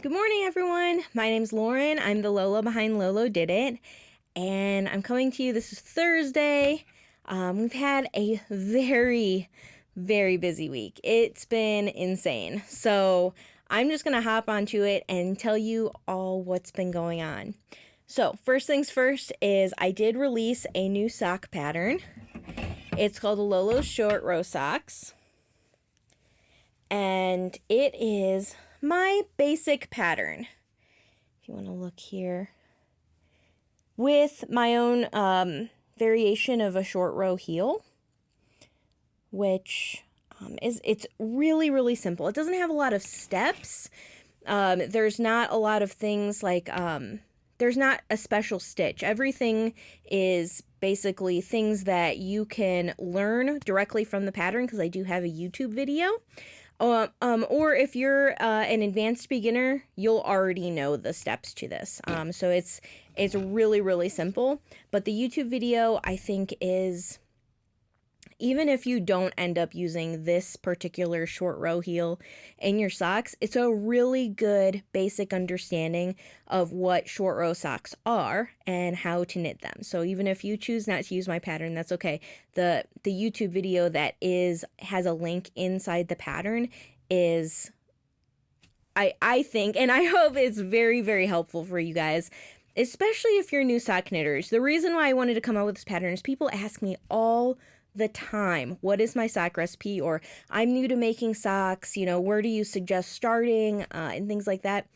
Good morning, everyone. My name's Lauren. I'm the Lola behind Lolo Did It, and I'm coming to you. This is Thursday. We've had a very, very busy week. It's been insane. So I'm just going to hop onto it and tell you all what's been going on. So, first things first is I did release a new sock pattern. It's called the Lolo Short Row Socks. And it is my basic pattern. If you want to look here, with my own variation of a short row heel, which it's really simple. It doesn't have a lot of steps. There's not a lot of things like there's not a special stitch. Everything is basically things that you can learn directly from the pattern, because I do have a YouTube video. Or if you're an advanced beginner, you'll already know the steps to this. So it's really simple. But the YouTube video, I think, is, even if you don't end up using this particular short row heel in your socks, it's a really good basic understanding of what short row socks are and how to knit them. So even if you choose not to use my pattern, that's okay. The YouTube video that has a link inside the pattern is, I think, and I hope it's very helpful for you guys, especially if you're new sock knitters. The reason why I wanted to come out with this pattern is people ask me all the time, what is my sock recipe? Or I'm new to making socks, where do you suggest starting? And things like that.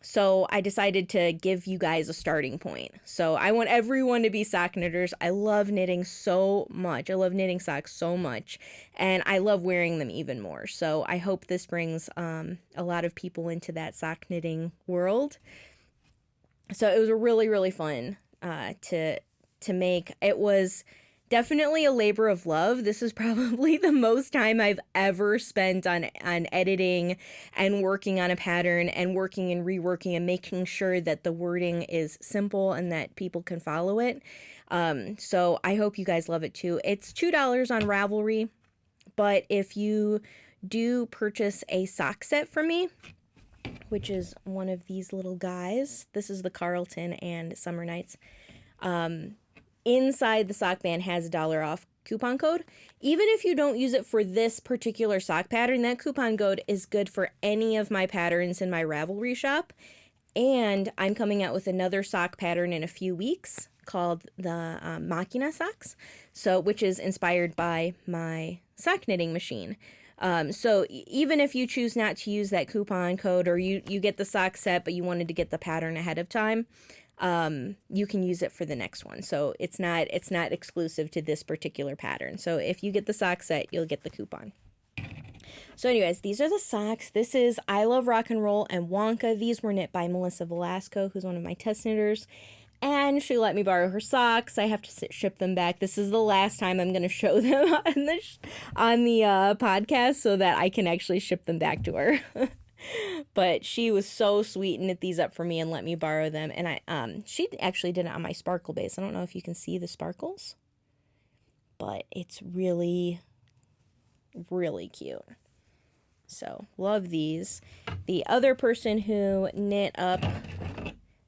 So I decided to give you guys a starting point. So I want everyone to be sock knitters. I love knitting so much. I love knitting socks so much. And I love wearing them even more. So I hope this brings a lot of people into that sock knitting world. So it was really fun to make. It was definitely a labor of love. This is probably the most time I've ever spent on editing and working on a pattern and working and reworking and making sure that the wording is simple and that people can follow it. So I hope you guys love it too. It's $2 on Ravelry, but if you do purchase a sock set from me, which is one of these little guys, this is the Carlton and Summer Nights, inside the sock band has a $1 off coupon code. Even if you don't use it for this particular sock pattern, that coupon code is good for any of my patterns in my Ravelry shop. And I'm coming out with another sock pattern in a few weeks called the Machina socks, which is inspired by my sock knitting machine. So even if you choose not to use that coupon code, or you get the sock set but you wanted to get the pattern ahead of time, you can use it for the next one. So it's not exclusive to this particular pattern. So if you get the sock set, you'll get the coupon. So anyways, these are the socks. This is I Love Rock and Roll and Wonka. These were knit by Melissa Velasco, who's one of my test knitters, and she let me borrow her socks. I have to ship them back. This is the last time I'm going to show them on the podcast, so that I can actually ship them back to her. But she was so sweet and knit these up for me and let me borrow them. And she actually did it on my sparkle base. I don't know if you can see the sparkles, but it's really cute. So love these. The other person who knit up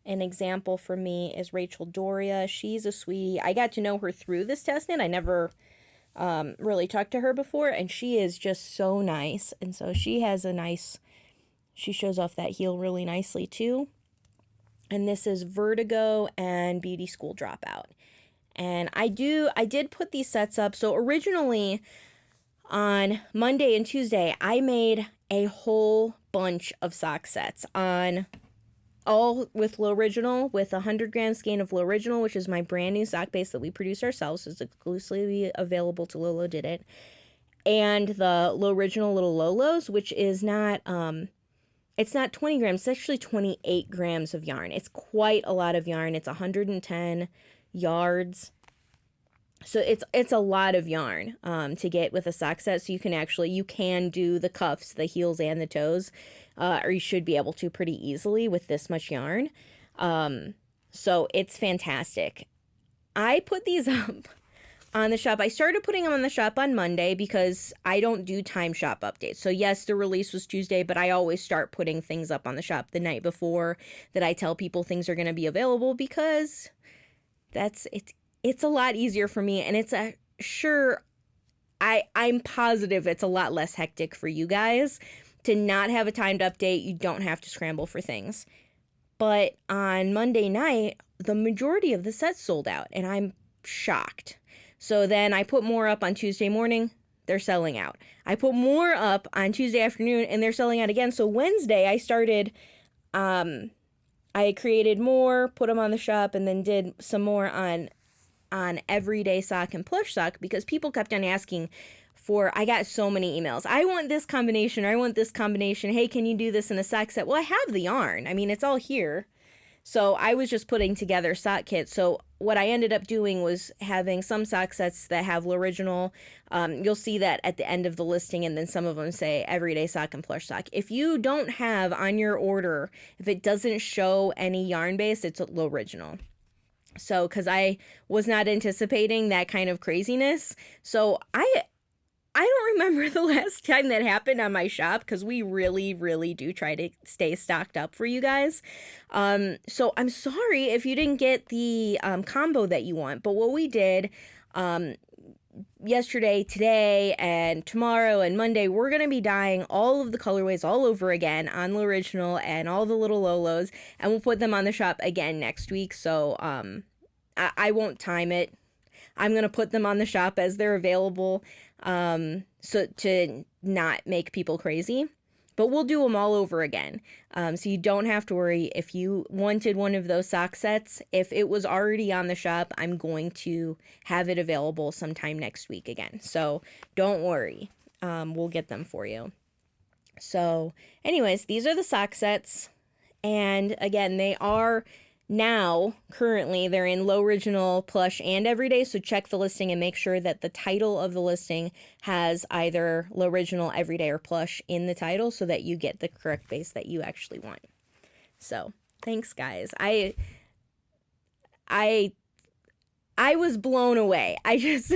an example for me is Rachel Doria. She's a sweetie. I got to know her through this test knit. I never really talked to her before, and she is just so nice. And so she has she shows off that heel really nicely too. And this is Vertigo and Beauty School Dropout. And I did put these sets up. So originally on Monday and Tuesday, I made a whole bunch of sock sets all with Low Original, with 100 grams skein of Low Original, which is my brand new sock base that we produce ourselves. It's exclusively available to Lolo Did It. And the Low Original Little Lolos, which is not, it's not 20 grams, it's actually 28 grams of yarn. It's quite a lot of yarn. It's 110 yards. So it's a lot of yarn to get with a sock set. So you can do the cuffs, the heels, and the toes, or you should be able to pretty easily with this much yarn. So it's fantastic. I put these up on the shop. I started putting them on the shop on Monday because I don't do time shop updates. So yes, the release was Tuesday, but I always start putting things up on the shop the night before that I tell people things are going to be available, because it's a lot easier for me, and I'm positive it's a lot less hectic for you guys to not have a timed update. You don't have to scramble for things. But on Monday night, the majority of the sets sold out, and I'm shocked. So then I put more up on Tuesday morning, they're selling out. I put more up on Tuesday afternoon, and they're selling out again. So Wednesday I started, I created more, put them on the shop, and then did some more on everyday sock and plush sock, because people kept on asking I got so many emails. I want this combination, or I want this combination. Hey, can you do this in a sock set? Well, I have the yarn. I mean, it's all here. So I was just putting together sock kits. So what I ended up doing was having some sock sets that have L'Original. You'll see that at the end of the listing, and then some of them say everyday sock and plush sock. If you don't have on your order, if it doesn't show any yarn base, it's L'Original. So, because I was not anticipating that kind of craziness. So I don't remember the last time that happened on my shop, because we really, really do try to stay stocked up for you guys. So I'm sorry if you didn't get the combo that you want. But what we did yesterday, today, and tomorrow, and Monday, we're going to be dyeing all of the colorways all over again on L'Original and all the little Lolos. And we'll put them on the shop again next week. So I won't time it. I'm going to put them on the shop as they're available, so to not make people crazy. But we'll do them all over again. So you don't have to worry if you wanted one of those sock sets. If it was already on the shop, I'm going to have it available sometime next week again. So don't worry. We'll get them for you. So anyways, these are the sock sets. And again, they are... Now, currently, they're in L'Original, plush, and everyday, so check the listing and make sure that the title of the listing has either L'Original, everyday, or plush in the title, so that you get the correct base that you actually want. So, thanks, guys. I was blown away. I just,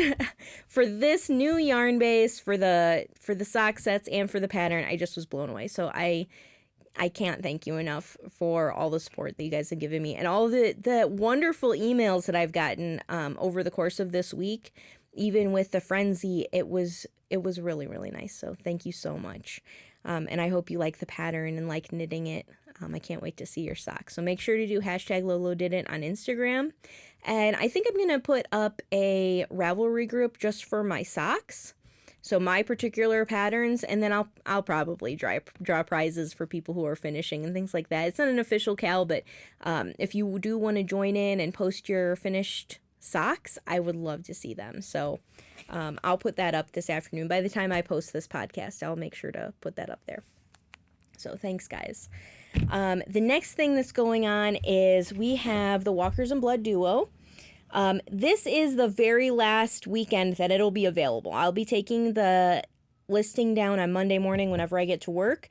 for this new yarn base, for the sock sets, and for the pattern, I just was blown away. So I can't thank you enough for all the support that you guys have given me, and all the wonderful emails that I've gotten over the course of this week. Even with the frenzy, it was really, really nice. So thank you so much. And I hope you like the pattern and like knitting it. I can't wait to see your socks. So make sure to do #LoloDidn't on Instagram. And I think I'm going to put up a Ravelry group just for my socks. So my particular patterns, and then I'll probably draw prizes for people who are finishing and things like that. It's not an official cal, but if you do want to join in and post your finished socks, I would love to see them. So I'll put that up this afternoon. By the time I post this podcast, I'll make sure to put that up there. So thanks, guys. The next thing that's going on is we have the Walkers in Blood duo. This is the very last weekend that it'll be available. I'll be taking the listing down on Monday morning whenever I get to work,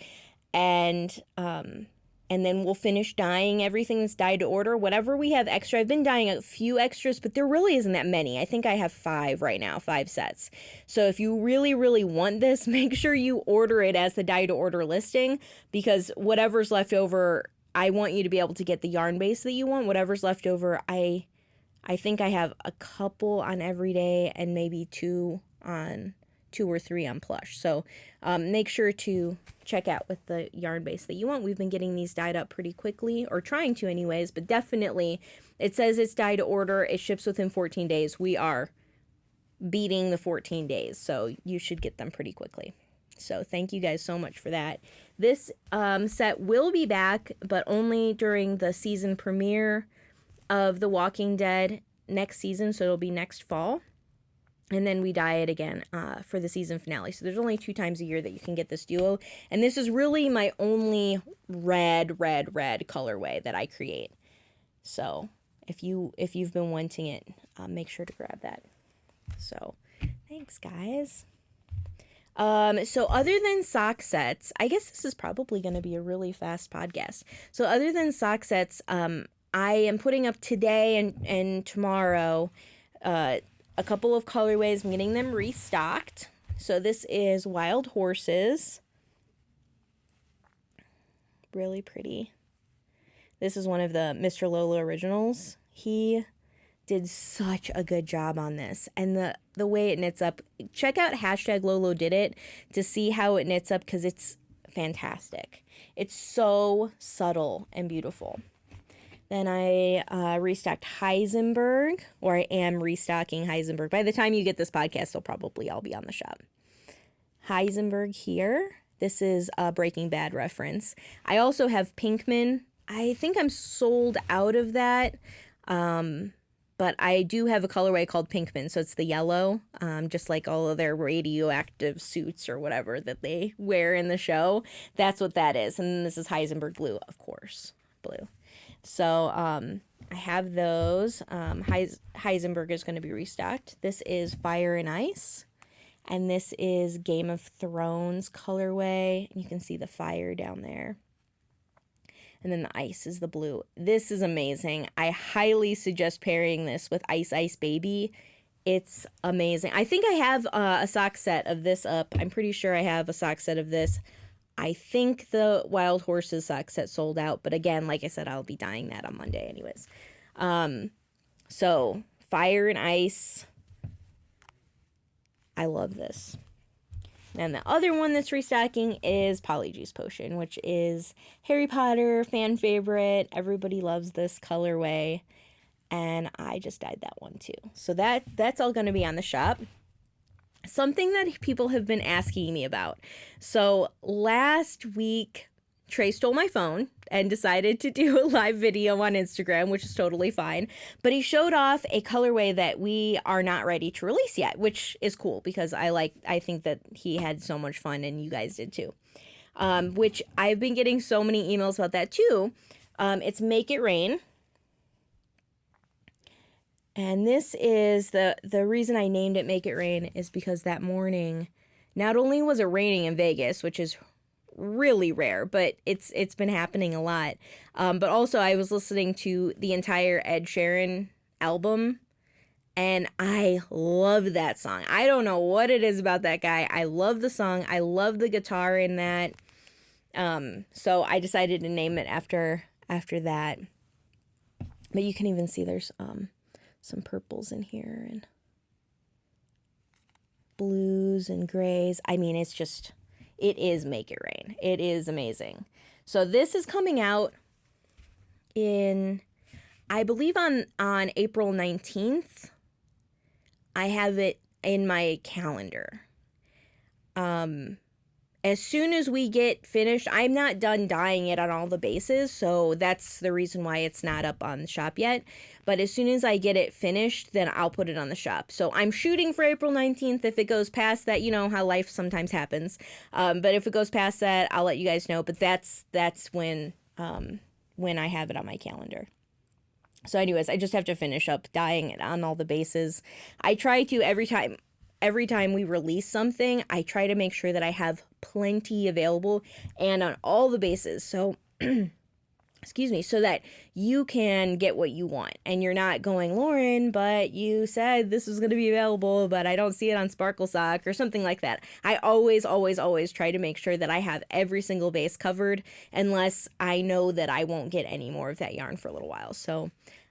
and then we'll finish dyeing everything that's dyed to order. Whatever we have extra, I've been dyeing a few extras, but there really isn't that many. I think I have 5 right now, 5 sets. So if you really, really want this, make sure you order it as the dye to order listing, because whatever's left over, I want you to be able to get the yarn base that you want. Whatever's left over, I think I have a couple on everyday and maybe 2 or 3 on plush. So make sure to check out with the yarn base that you want. We've been getting these dyed up pretty quickly, or trying to anyways, but definitely it says it's dyed to order. It ships within 14 days. We are beating the 14 days, so you should get them pretty quickly. So thank you guys so much for that. This set will be back, but only during the season premiere of The Walking Dead next season, so it'll be next fall, and then we dye it again for the season finale. So there's only 2 times a year that you can get this duo, and this is really my only red colorway that I create. So if you've been wanting it, make sure to grab that. So thanks, guys. So other than sock sets, I guess this is probably going to be a really fast podcast. So other than sock sets, I am putting up today and tomorrow a couple of colorways. I'm getting them restocked. So this is Wild Horses. Really pretty. This is one of the Mr. Lolo originals. He did such a good job on this. And the way it knits up, check out hashtag Lolo Did It to see how it knits up, because it's fantastic. It's so subtle and beautiful. Then I restocked Heisenberg, or I am restocking Heisenberg. By the time you get this podcast, they'll probably all be on the shop. Heisenberg here. This is a Breaking Bad reference. I also have Pinkman. I think I'm sold out of that, but I do have a colorway called Pinkman, so it's the yellow, just like all of their radioactive suits or whatever that they wear in the show. That's what that is. And this is Heisenberg blue, of course, blue. So I have those. Heisenberg is going to be restocked. This is Fire and Ice. And this is Game of Thrones colorway. You can see the fire down there. And then the ice is the blue. This is amazing. I highly suggest pairing this with Ice Ice Baby. It's amazing. I think I have a sock set of this up. I'm pretty sure I have a sock set of this. I think the Wild Horses sock set sold out. But again, like I said, I'll be dyeing that on Monday anyways. So Fire and Ice. I love this. And the other one that's restocking is Polyjuice Potion, which is Harry Potter fan favorite. Everybody loves this colorway. And I just dyed that one too. So that's all going to be on the shop. Something that people have been asking me about. So last week, Trey stole my phone and decided to do a live video on Instagram, which is totally fine. But he showed off a colorway that we are not ready to release yet, which is cool because I think that he had so much fun and you guys did too. Which I've been getting so many emails about that too. It's Make It Rain. And this is the reason I named it Make It Rain is because that morning, not only was it raining in Vegas, which is really rare, but it's been happening a lot. But also I was listening to the entire Ed Sheeran album and I love that song. I don't know what it is about that guy. I love the song. I love the guitar in that. So I decided to name it after that. But you can even see there's some purples in here and blues and grays. I mean, it is Make It Rain. It is amazing. So this is coming out in, I believe on April 19th. I have it in my calendar. As soon as we get finished, I'm not done dyeing it on all the bases, so that's the reason why it's not up on the shop yet. But as soon as I get it finished, then I'll put it on the shop. So I'm shooting for April 19th. If it goes past that, you know how life sometimes happens. But if it goes past that, I'll let you guys know. But that's when I have it on my calendar. So anyways, I just have to finish up dyeing it on all the bases. I try to every time we release something, I try to make sure that I have plenty available and on all the bases. So, excuse me, so that you can get what you want. And you're not going, Lauren, but you said this was going to be available, but I don't see it on Sparkle Sock or something like that. I always, always, always try to make sure that I have every single base covered unless I know that I won't get any more of that yarn for a little while. So,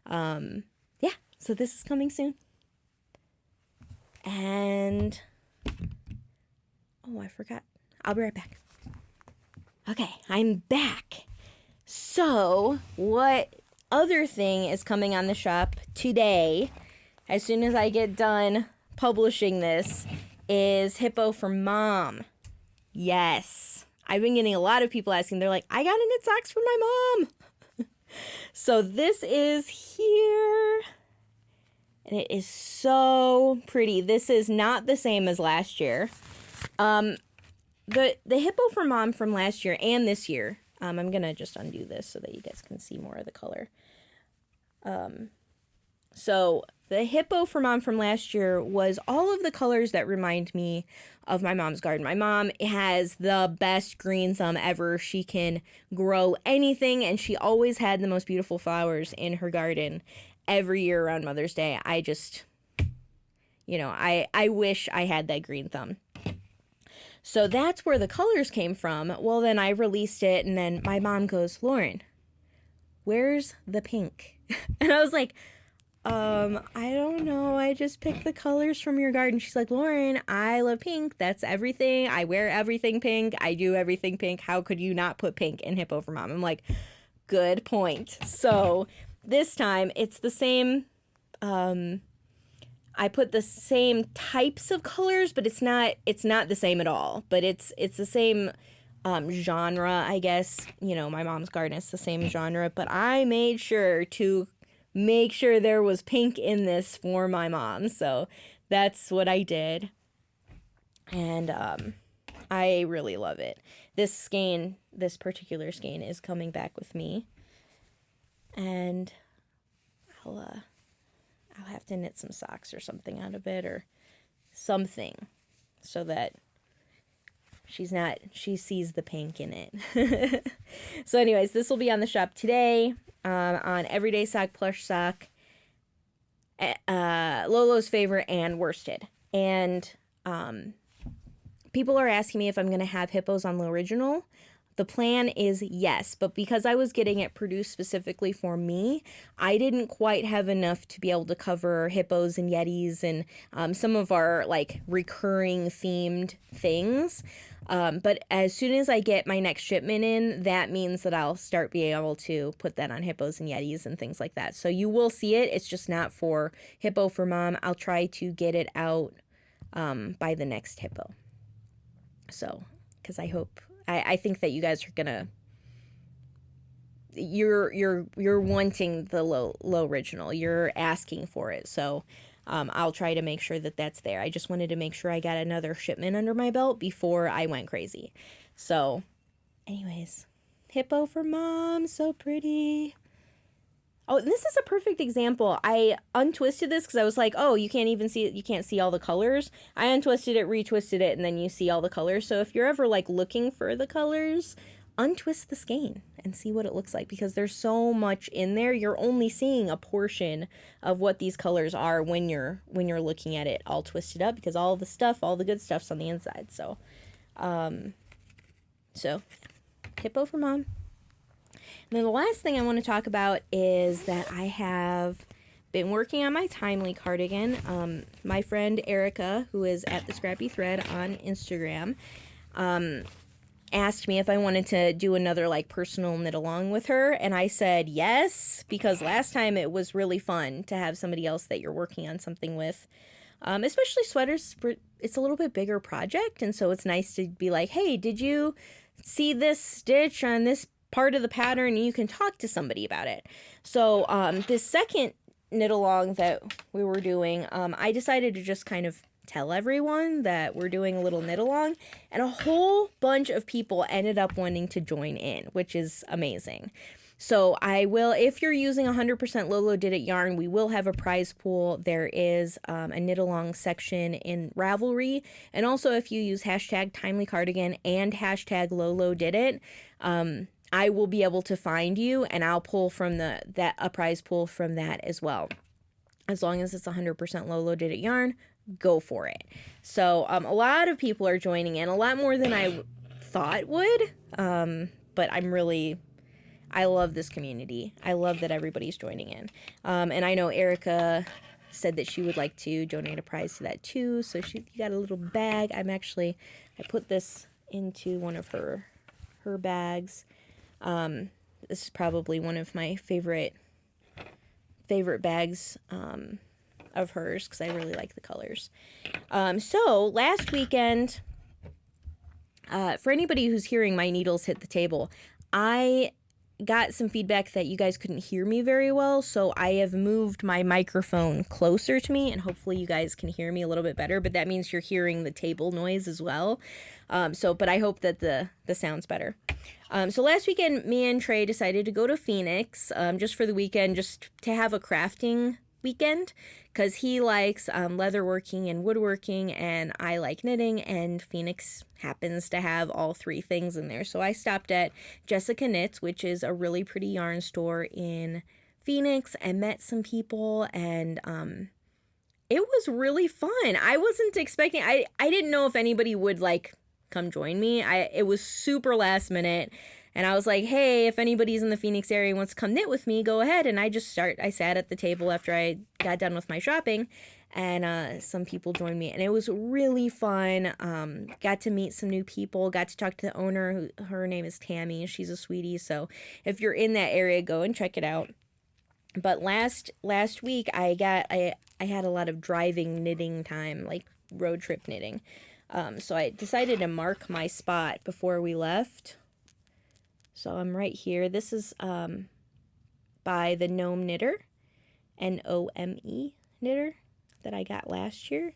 yeah, so this is coming soon. And, oh, I forgot. I'll be right back. Okay, I'm back. So, what other thing is coming on the shop today, as soon as I get done publishing this, is Hippo for Mom. Yes. I've been getting a lot of people asking. They're like, I got a knit socks from my mom. So this is here. And it is so pretty. This is not the same as last year. The Hippo for Mom from last year and this year. I'm going to just undo this so that you guys can see more of the color. So the Hippo for Mom from last year was all of the colors that remind me of my mom's garden. My mom has the best green thumb ever. She can grow anything, and she always had the most beautiful flowers in her garden every year around Mother's Day. I wish I had that green thumb. So that's where the colors came from. Well, then I released it, and then my mom goes, Lauren, where's the pink? And I was like, I don't know. I just picked the colors from your garden. She's like, Lauren, I love pink. That's everything. I wear everything pink. I do everything pink. How could you not put pink in Hippo for Mom? I'm like, good point. So this time it's the same. I put the same types of colors, but it's not the same at all. But it's the same genre, I guess. My mom's garden is the same genre, but I made sure to make sure there was pink in this for my mom. So that's what I did. And I really love it. This particular skein is coming back with me. And I'll have to knit some socks or something out of it or something so that she sees the pink in it. So anyways, this will be on the shop today. On Everyday Sock, Plush Sock, Lolo's Favorite, and Worsted. And people are asking me if I'm going to have Hippos on the original. The plan is yes, but because I was getting it produced specifically for me, I didn't quite have enough to be able to cover Hippos and Yetis and some of our like recurring themed things. But as soon as I get my next shipment in, that means that I'll start being able to put that on Hippos and Yetis and things like that. So you will see it. It's just not for Hippo for Mom. I'll try to get it out by the next Hippo. So, because I think that you guys are gonna, you're wanting the low original. You're asking for it. So I'll try to make sure that that's there. I just wanted to make sure I got another shipment under my belt before I went crazy. So anyways, Hippo for Mom, so pretty. Oh, this is a perfect example. I untwisted this because I was like, oh, you can't see all the colors. I untwisted it, retwisted it, and then you see all the colors. So if you're ever like looking for the colors, untwist the skein and see what it looks like because there's so much in there. You're only seeing a portion of what these colors are when you're looking at it all twisted up because all the good stuff's on the inside. So Hippo for Mom. And then the last thing I want to talk about is that I have been working on my Timely cardigan. My friend Erica, who is at the Scrappy Thread on Instagram, asked me if I wanted to do another like personal knit along with her, and I said yes because last time it was really fun to have somebody else that you're working on something with. Especially sweaters, it's a little bit bigger project, and so it's nice to be like, hey, did you see this stitch on this part of the pattern? And you can talk to somebody about it. So this second knit along that we were doing, I decided to just kind of tell everyone that we're doing a little knit along, and a whole bunch of people ended up wanting to join in, which is amazing. So I will, if you're using 100% Lolo Did It yarn, we will have a prize pool. There is a knit along section in Ravelry. And also if you use hashtag Timely Cardigan and hashtag Lolo Did It, I will be able to find you and I'll pull from a prize pool from that as well. As long as it's 100% Lolo Did It yarn, go for it. So a lot of people are joining in, a lot more than I thought would. But I love this community. I love that everybody's joining in. And I know Erica said that she would like to donate a prize to that too. So she got a little bag. I put this into one of her bags. This is probably one of my favorite bags of hers because I really like the colors. So last weekend, for anybody who's hearing my needles hit the table, I got some feedback that you guys couldn't hear me very well, so I have moved my microphone closer to me, and hopefully you guys can hear me a little bit better, but that means you're hearing the table noise as well. But I hope that the sound's better. So last weekend, me and Trey decided to go to Phoenix just for the weekend, just to have a crafting weekend, because he likes leatherworking and woodworking, and I like knitting, and Phoenix happens to have all three things in there. So I stopped at Jessica Knits, which is a really pretty yarn store in Phoenix, and met some people, and It was really fun. I wasn't expecting, I didn't know if anybody would like come join me. It was super last minute. And I was like, hey, if anybody's in the Phoenix area and wants to come knit with me, go ahead. And I sat at the table after I got done with my shopping, and some people joined me. And it was really fun. Got to meet some new people, got to talk to the owner. Her name is Tammy. She's a sweetie. So if you're in that area, go and check it out. But last week I had a lot of driving knitting time, like road trip knitting. So I decided to mark my spot before we left. So I'm right here. This is by the Gnome Knitter, Nome Knitter, that I got last year.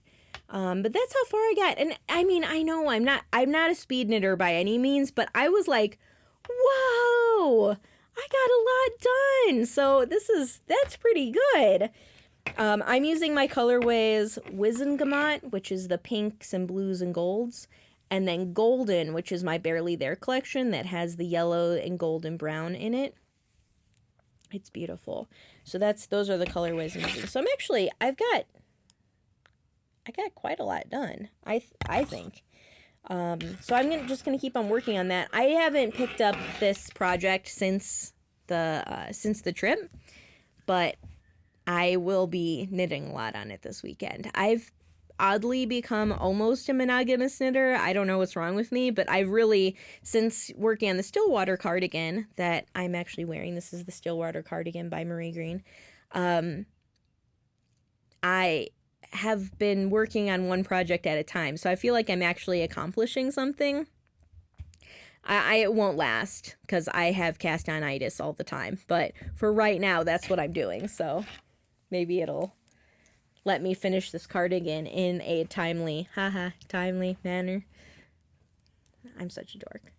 But that's how far I got. And I mean, I know I'm not a speed knitter by any means, but I was like, whoa, I got a lot done. So that's pretty good. I'm using my colorways Wizengamot, which is the pinks and blues and golds, and then Golden, which is my Barely There collection that has the yellow and gold and brown in it. It's beautiful. So those are the colorways I'm using. So I got quite a lot done, I think. So I'm just gonna keep on working on that. I haven't picked up this project since the trip, but I will be knitting a lot on it this weekend. I've oddly become almost a monogamous knitter. I don't know what's wrong with me, but I really, since working on the Stillwater cardigan that I'm actually wearing, this is the Stillwater cardigan by Marie Green, I have been working on one project at a time. So I feel like I'm actually accomplishing something. It won't last because I have cast-on-itis all the time. But for right now, that's what I'm doing. So maybe it'll let me finish this cardigan in a timely manner. I'm such a dork.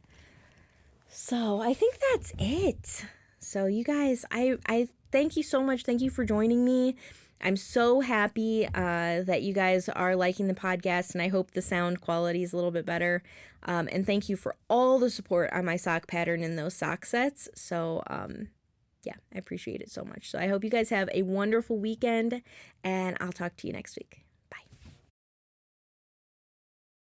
So I think that's it. So you guys, I thank you so much. Thank you for joining me. I'm so happy that you guys are liking the podcast, and I hope the sound quality is a little bit better. And thank you for all the support on my sock pattern and those sock sets. So yeah, I appreciate it so much. So I hope you guys have a wonderful weekend, and I'll talk to you next week.